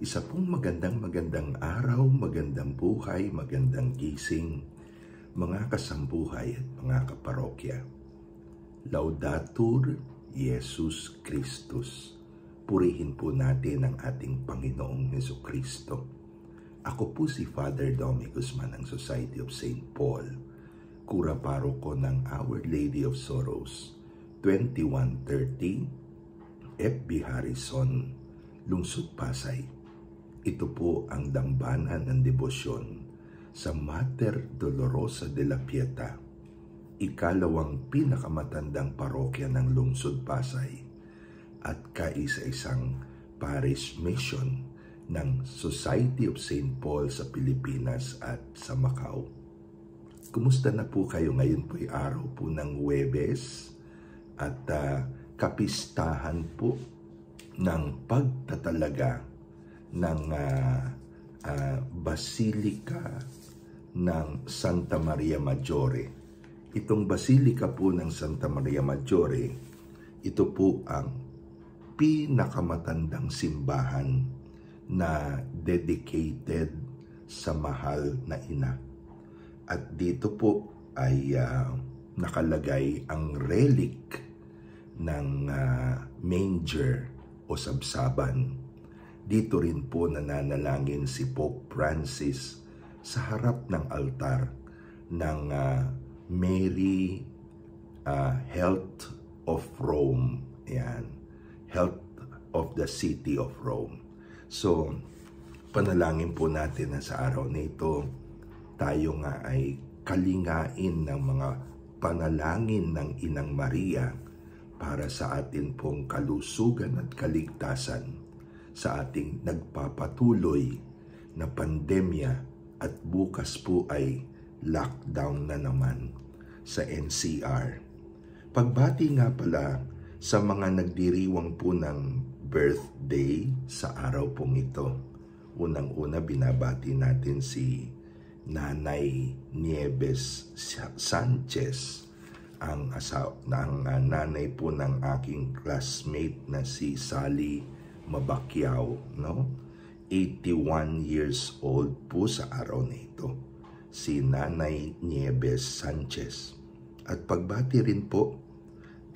Isa pong magandang araw, magandang buhay, magandang gising, mga kasambuhay at mga kaparokya. Laudatur Jesus Christus. Purihin po natin ang ating Panginoong Jesucristo. Ako po si Father Domi Guzman ng Society of St. Paul, Kura Paroko ng Our Lady of Sorrows, 2130 FB Harrison, Lungsod Pasay. Ito po ang dambana ng debosyon sa Mater Dolorosa de la Pieta, ikalawang pinakamatandang parokya ng Lungsod Pasay at kaisa-isang parish mission ng Society of St. Paul sa Pilipinas at sa Macau. Kumusta na po kayo? Ngayon po ay araw po ng Huwebes at kapistahan po ng pagtatalaga ng Basilica ng Santa Maria Maggiore. Itong Basilica po ng Santa Maria Maggiore, ito po ang pinakamatandang simbahan na dedicated sa mahal na ina. At dito po ay nakalagay ang relic ng manger o sabsaban. Dito rin po nananalangin si Pope Francis sa harap ng altar ng Mary Health of Rome. Ayan. Health of the City of Rome. So, panalangin po natin na sa araw na ito, tayo nga ay kalingain ng mga panalangin ng Inang Maria para sa atin pong kalusugan at kaligtasan sa ating nagpapatuloy na pandemya at bukas po ay lockdown na naman sa NCR. Pagbati nga pala sa mga nagdiriwang po ng birthday sa araw pong ito. Unang-una binabati natin si Nanay Nieves Sanchez, ang nanay po ng aking classmate na si Sally Mabakyao, no? 81 years old po sa araw na ito, si Nanay Nieves Sanchez. At pagbati rin po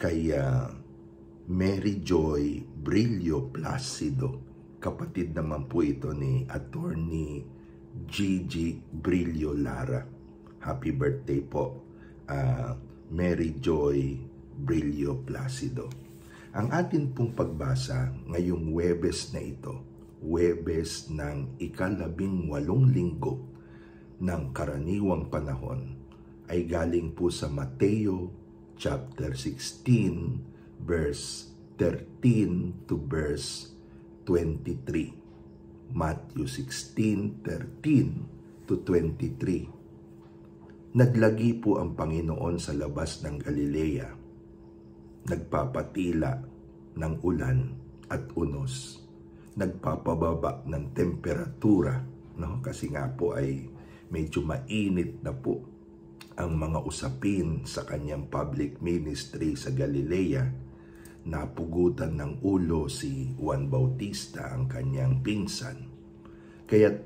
kay Mary Joy Brillo Placido, kapatid naman po ito ni Attorney Gigi Brillo Lara. Happy birthday po, Mary Joy Brillo Placido. Ang atin pong pagbasa ngayong Huwebes na ito, Huwebes ng ika-18 linggo ng karaniwang panahon, ay galing po sa Mateo chapter 16 verse 13 to verse 23. Matthew 16:13 to 23. Naglagi po ang Panginoon sa labas ng Galilea, nagpapatila ng ulan at unos, nagpapababa ng temperatura, no? Kasi nga po ay medyo mainit na po ang mga usapin sa kanyang public ministry sa Galilea. Napugutan ng ulo si Juan Bautista, ang kanyang pinsan. Kaya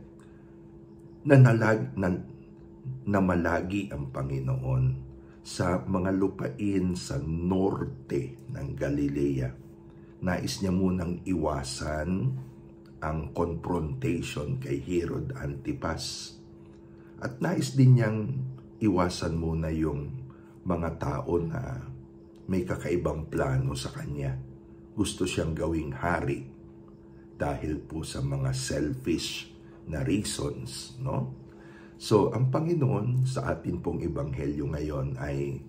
namalagi ang Panginoon sa mga lupain sa norte ng Galilea. Nais niya munang iwasan ang confrontation kay Herod Antipas. At nais din niyang iwasan muna yung mga tao na may kakaibang plano sa kanya. Gusto siyang gawing hari dahil po sa mga selfish na reasons, no? So, ang Panginoon sa atin pong ebanghelyo ngayon ay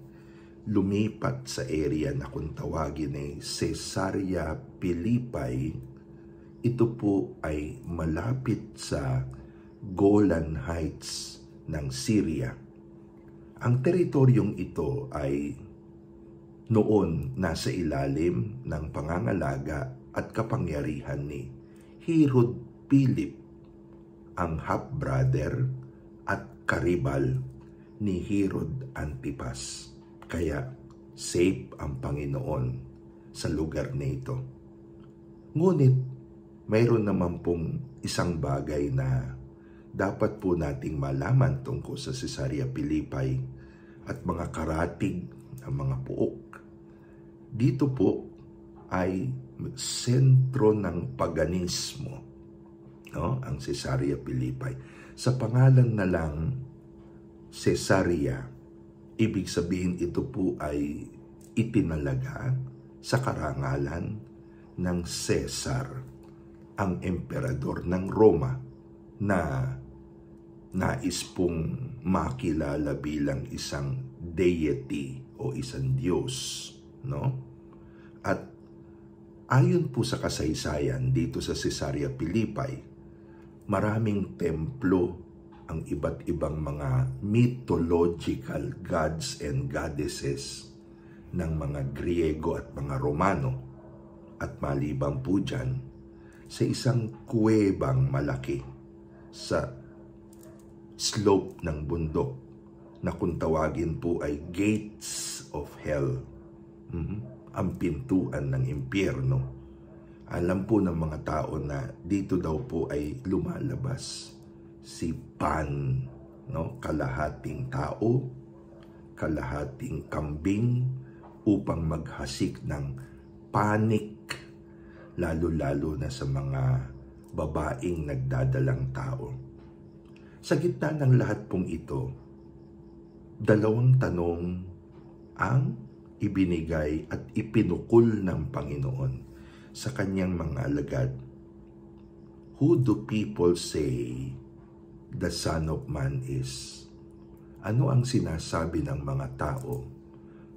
lumipat sa area na kung tawagin ay Caesarea Philippi. Ito po ay malapit sa Golan Heights ng Syria. Ang teritoryong ito ay noon nasa ilalim ng pangangalaga at kapangyarihan ni Herod Philip, ang half-brother at karibal ni Herod Antipas. Kaya safe ang Panginoon sa lugar na ito. Ngunit mayroon naman pong isang bagay na dapat po nating malaman tungkol sa Caesarea Philippi at mga karatig ng mga puok. Dito po ay sentro ng paganismo, no? Ang Caesarea Philippi. Sa pangalan na lang Caesarea, ibig sabihin ito po ay itinalaga sa karangalan ng Caesar, ang emperador ng Roma, na nais pong makilala bilang isang deity o isang Diyos, no? At ayon po sa kasaysayan dito sa Caesarea Philippi, maraming templo ang iba't ibang mga mythological gods and goddesses ng mga Griego at mga Romano. At maliban po dyan, sa isang kuwebang malaki sa slope ng bundok na kung tawagin po ay Gates of Hell, ang pintuan ng impyerno. Alam po ng mga tao na dito daw po ay lumalabas si Pan, no? Kalahating tao, kalahating kambing, upang maghasik ng panic, lalo-lalo na sa mga babaeng nagdadalang tao. Sa gitna ng lahat pong ito, dalawang tanong ang ibinigay at ipinukol ng Panginoon sa kanyang mga alagad. Who do people say the Son of Man is? Ano ang sinasabi ng mga tao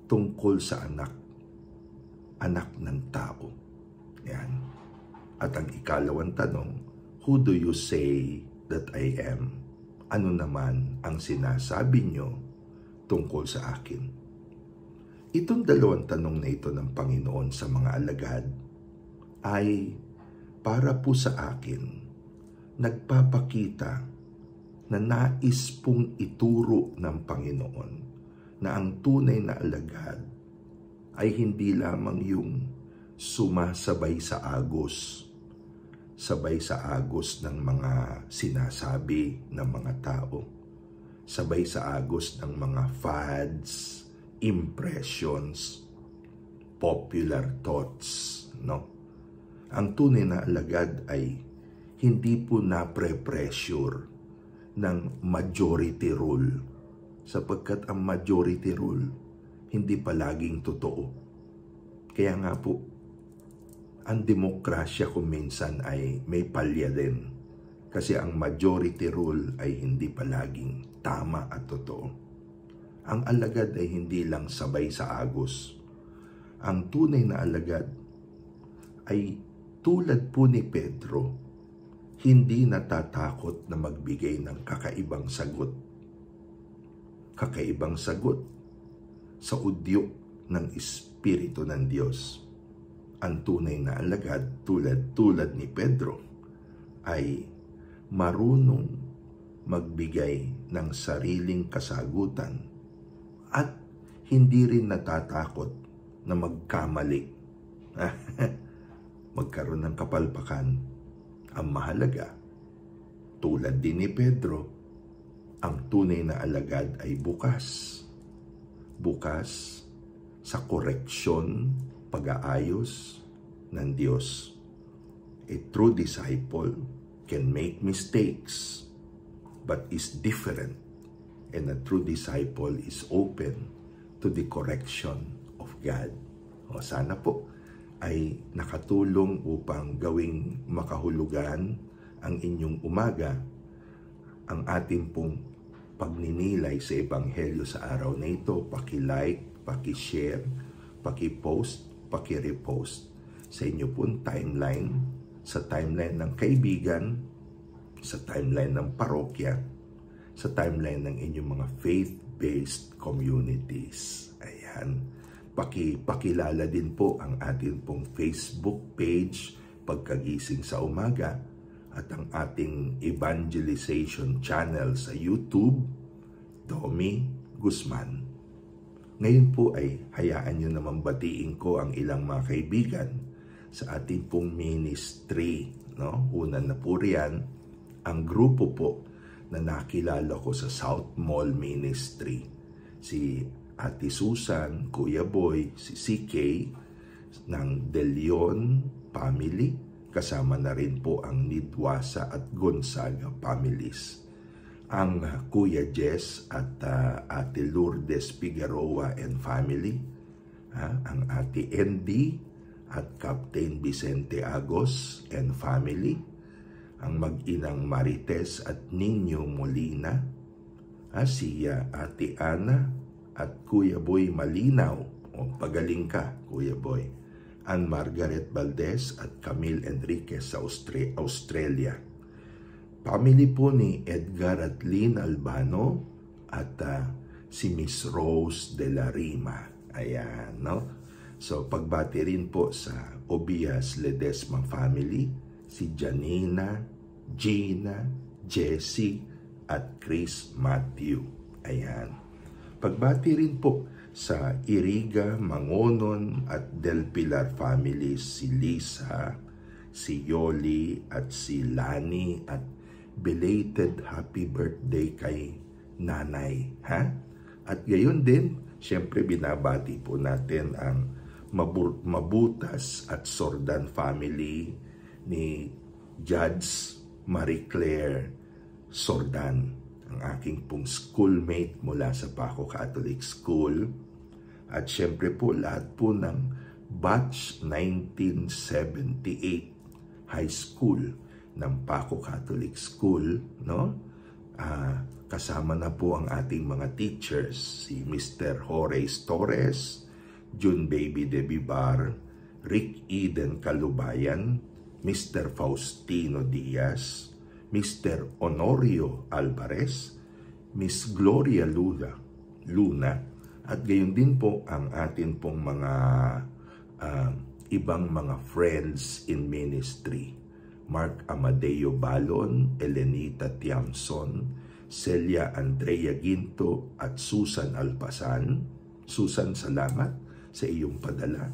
tungkol sa anak ng tao? Yan. At ang ikalawang tanong, who do you say that I am? Ano naman ang sinasabi nyo tungkol sa akin? Itong dalawang tanong na ito ng Panginoon sa mga alagad ay para po sa akin nagpapakita na nais pong ituro ng Panginoon na ang tunay na alagad ay hindi lamang yung sumasabay sa agos, sabay sa agos ng mga sinasabi ng mga tao, sabay sa agos ng mga fads, impressions, popular thoughts, no? Ang tunay na alagad ay hindi po na-pressure ng majority rule, sapagkat ang majority rule hindi palaging totoo. Kaya nga po, ang demokrasya kung minsan ay may palya din, kasi ang majority rule ay hindi palaging tama at totoo. Ang alagad ay hindi lang sabay sa agos. Ang tunay na alagad ay tulad po ni Pedro, hindi natatakot na magbigay ng kakaibang sagot. Kakaibang sagot sa udyok ng Espiritu ng Diyos. Ang tunay na alagad, tulad ni Pedro, ay marunong magbigay ng sariling kasagutan at hindi rin natatakot na magkamali. Magkaroon ng kapalpakan. Ang mahalaga, tulad din ni Pedro, ang tunay na alagad ay bukas. Bukas sa koreksyon, pag-aayos ng Diyos. A true disciple can make mistakes, but is different. And a true disciple is open to the correction of God. O sana po ay nakatulong upang gawing makahulugan ang inyong umaga ang ating pong pagninilay sa Ebanghelyo sa araw na ito. Paki-like, paki-share, paki-post, paki-repost sa inyo pong timeline, sa timeline ng kaibigan, sa timeline ng parokya, sa timeline ng inyong mga faith-based communities. Ayan. Pakilala din po ang ating pong Facebook page pagkagising sa umaga at ang ating evangelization channel sa YouTube, Tommy Guzman. Ngayon po ay hayaan nyo naman batiin ko ang ilang mga kaibigan sa ating pong ministry, no? Una na po riyan, ang grupo po na nakilala ko sa South Mall Ministry. Si Ate Susan, Kuya Boy, si CK ng De Leon family, kasama na rin po ang Nidwasa at Gonzaga families. Ang Kuya Jess at Ate Lourdes Figueroa and family, ang Ate Andy at Captain Vicente Agos and family, ang mag-inang Marites at Nino Molina, si Ate Ana at Kuya Boy Malinaw, pagaling ka Kuya Boy, ang Margaret Valdez at Camille Enriquez sa Australia. Family po ni Edgar at Lynn Albano at si Miss Rose de la Rima. Ayan, no? So, pagbati rin po sa Obias Ledesma family, si Janina, Gina, Jessie, at Chris Matthew. Ayan. Pagbati rin po sa Iriga, Mangonon, at Del Pilar families, si Lisa, si Yoli, at si Lani, at belated happy birthday kay nanay. At gayon din, siyempre binabati po natin ang Mabutas at Sordan family ni Judge Marie Claire Sordan, ang aking pong schoolmate mula sa Paco Catholic School. At siyempre po lahat po ng batch 1978 high school ng Paco Catholic School, no? Kasama na po ang ating mga teachers, si Mr. Horace Torres, June Baby De Vivar, Rick Eden Calubayan, Mr. Faustino Diaz, Mr. Honorio Alvarez, Miss Gloria Luna, at gayon din po ang atin pong mga ibang mga friends in ministry. Mark Amadeo Balon, Elenita Tiamson, Celia Andrea Ginto at Susan Alpasan. Susan, salamat sa iyong padala.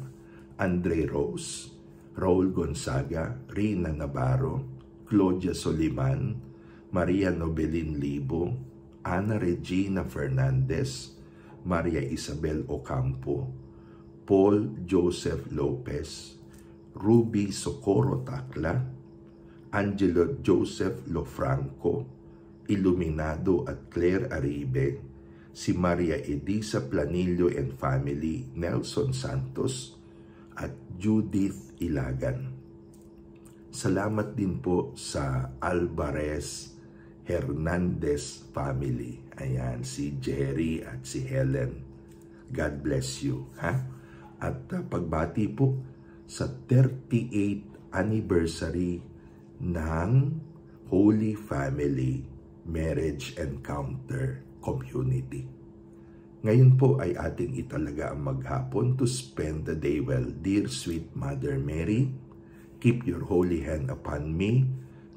Andre Rose, Raul Gonzaga, Rina Navarro, Claudia Soliman, Maria Nobelin Libo, Ana Regina Fernandez, Maria Isabel Ocampo, Paul Joseph Lopez, Ruby Socorro Tacla, Angelo Joseph Lofranco, Iluminado at Claire Aribe, si Maria Edisa Planillo and family, Nelson Santos, at Judith Ilagan. Salamat din po sa Alvarez Hernandez family. Ayan, si Jerry at si Helen. God bless you. At pagbati po sa 38th anniversary ng Holy Family Marriage Encounter Community. Ngayon po ay ating italaga ang maghapon to spend the day well. Dear sweet Mother Mary, keep your holy hand upon me,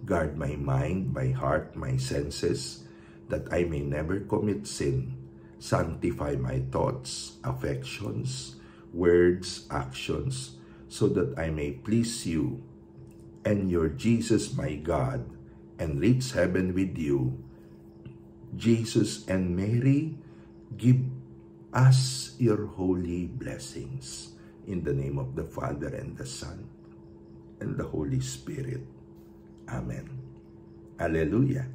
guard my mind, my heart, my senses, that I may never commit sin. Sanctify my thoughts, affections, words, actions, so that I may please you and your Jesus my God, and reach heaven with you. Jesus and Mary, give us your holy blessings. In the name of the Father, and the Son, and the Holy Spirit. Amen. Alleluia.